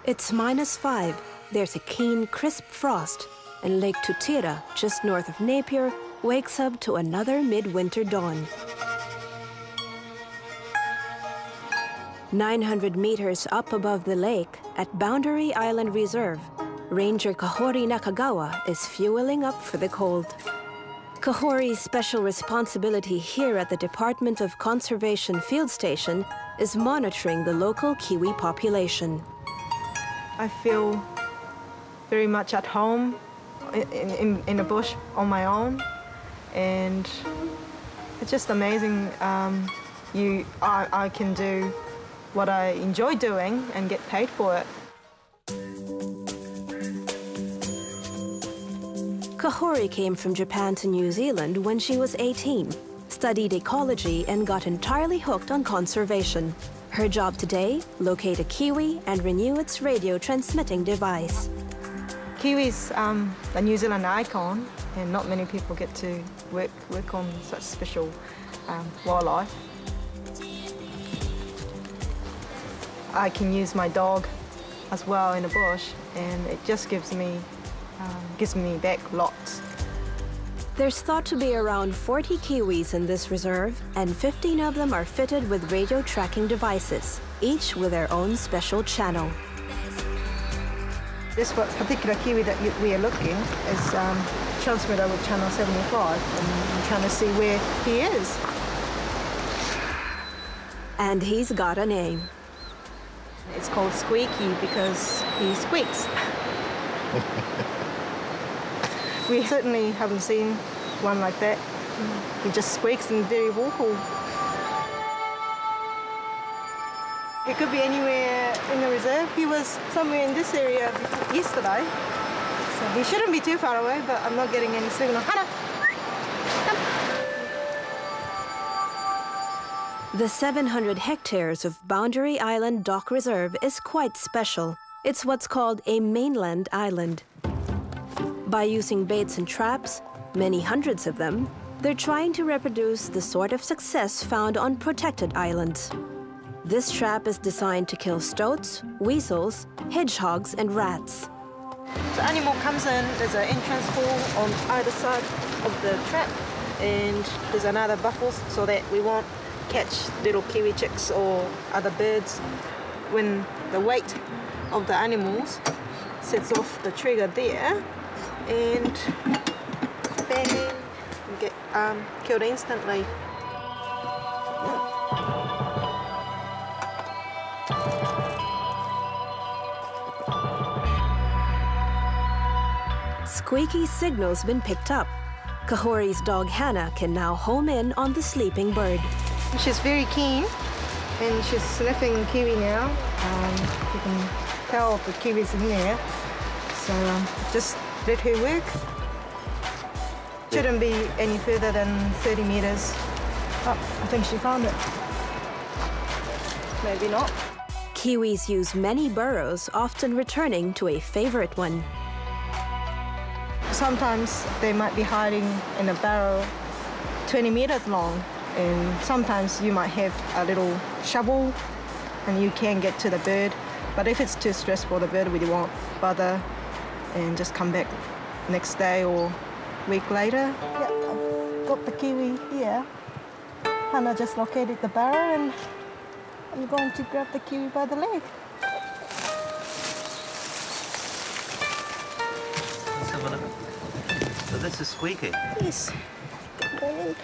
It's -5. There's a keen, crisp frost, and Lake Tutira, just north of Napier, wakes up to another midwinter dawn. 900 meters up above the lake, at Boundary Island Reserve, Ranger Kahori Nakagawa is fueling up for the cold. Kahori's special responsibility here at the Department of Conservation Field Station is monitoring the local kiwi population. I feel very much at home in the bush on my own, and it's just amazing. I can do what I enjoy doing and get paid for it. Kahori came from Japan to New Zealand when she was 18, studied ecology and got entirely hooked on conservation. Her job today, locate a kiwi and renew its radio transmitting device. Kiwi's a New Zealand icon, and not many people get to work on such special wildlife. I can use my dog as well in the bush, and it just gives me back lots. There's thought to be around 40 kiwis in this reserve, and 15 of them are fitted with radio tracking devices, each with their own special channel. This particular kiwi that we are looking is transmitter with channel 75, and I'm trying to see where he is. And he's got a name. It's called Squeaky because he squeaks. We certainly haven't seen one like that. He just squeaks and very vocal. He could be anywhere in the reserve. He was somewhere in this area yesterday, so he shouldn't be too far away, but I'm not getting any signal. Hana! Come. The 700 hectares of Boundary Island DOC Reserve is quite special. It's what's called a mainland island. By using baits and traps, many hundreds of them, they're trying to reproduce the sort of success found on protected islands. This trap is designed to kill stoats, weasels, hedgehogs, and rats. The animal comes in, there's an entrance hole on either side of the trap, and there's another buffer so that we won't catch little kiwi chicks or other birds. When the weight of the animals sets off the trigger there, and bang, you get killed instantly. Squeaky's signal's been picked up. Kahori's dog Hannah can now home in on the sleeping bird. She's very keen, and she's sniffing kiwi now. You can tell the kiwi's in there, so just let her work. Shouldn't be any further than 30 meters. Oh, I think she found it. Maybe not. Kiwis use many burrows, often returning to a favorite one. Sometimes they might be hiding in a barrel 20 meters long, and sometimes you might have a little shovel and you can get to the bird. But if it's too stressful, the bird really won't bother and just come back next day or week later. Yeah, I've got the kiwi here. Hannah just located the barrel, and I'm going to grab the kiwi by the leg. Let's have a look. So this is Squeaky? Yes. Good morning.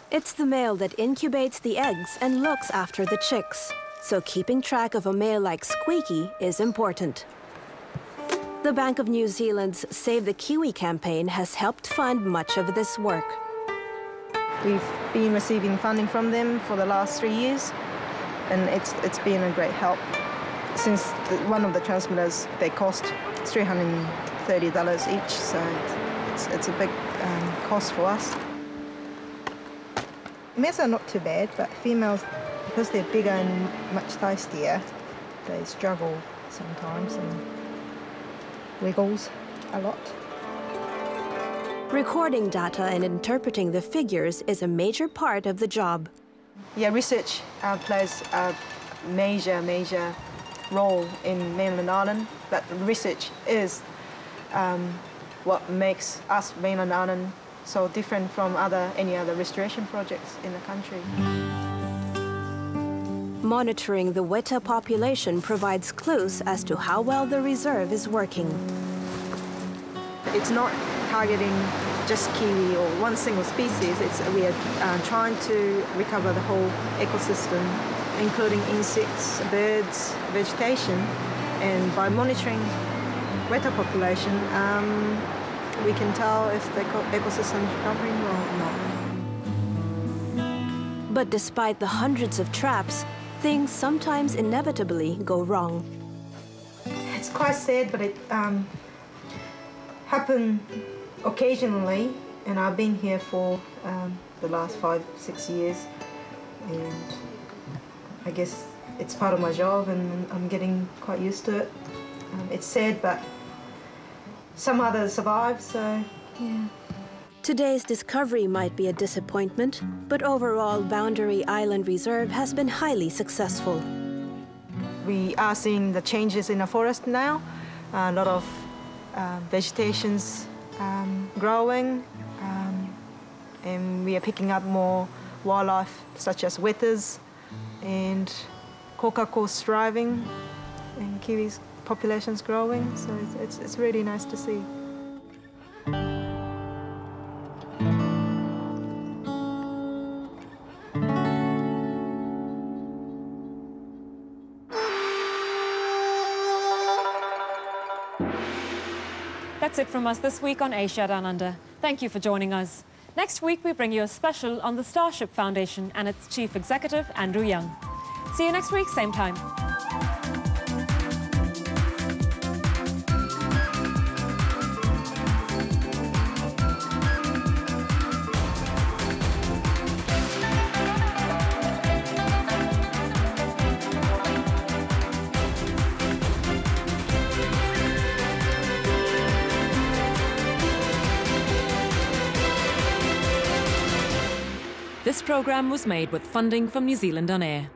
It's the male that incubates the eggs and looks after the chicks. So keeping track of a male like Squeaky is important. The Bank of New Zealand's Save the Kiwi campaign has helped fund much of this work. We've been receiving funding from them for the last 3 years, and it's been a great help. Since one of the transmitters, they cost $330 each, so it's a big cost for us. Males are not too bad, but females, because they're bigger and much tastier, they struggle sometimes and wiggles a lot. Recording data and interpreting the figures is a major part of the job. Yeah, research plays a major role in mainland Island, but research is what makes us mainland Island so different from any other restoration projects in the country. Monitoring the weta population provides clues as to how well the reserve is working. It's not targeting just kiwi or one single species. We are trying to recover the whole ecosystem, including insects, birds, vegetation. And by monitoring weta population, we can tell if the ecosystem is recovering or not. But despite the hundreds of traps, things sometimes inevitably go wrong. It's quite sad, but it happens occasionally, and I've been here for the last 5-6 years, and I guess it's part of my job, and I'm getting quite used to it. It's sad, but some others survive, so yeah. Today's discovery might be a disappointment, but overall Boundary Island Reserve has been highly successful. We are seeing the changes in the forest now. A lot of vegetation's growing, and we are picking up more wildlife such as wetas and kokako thriving, and kiwis population's growing, so it's really nice to see. That's it from us this week on Asia Down Under. Thank you for joining us. Next week, we bring you a special on the Starship Foundation and its Chief Executive, Andrew Young. See you next week, same time. This programme was made with funding from New Zealand On Air.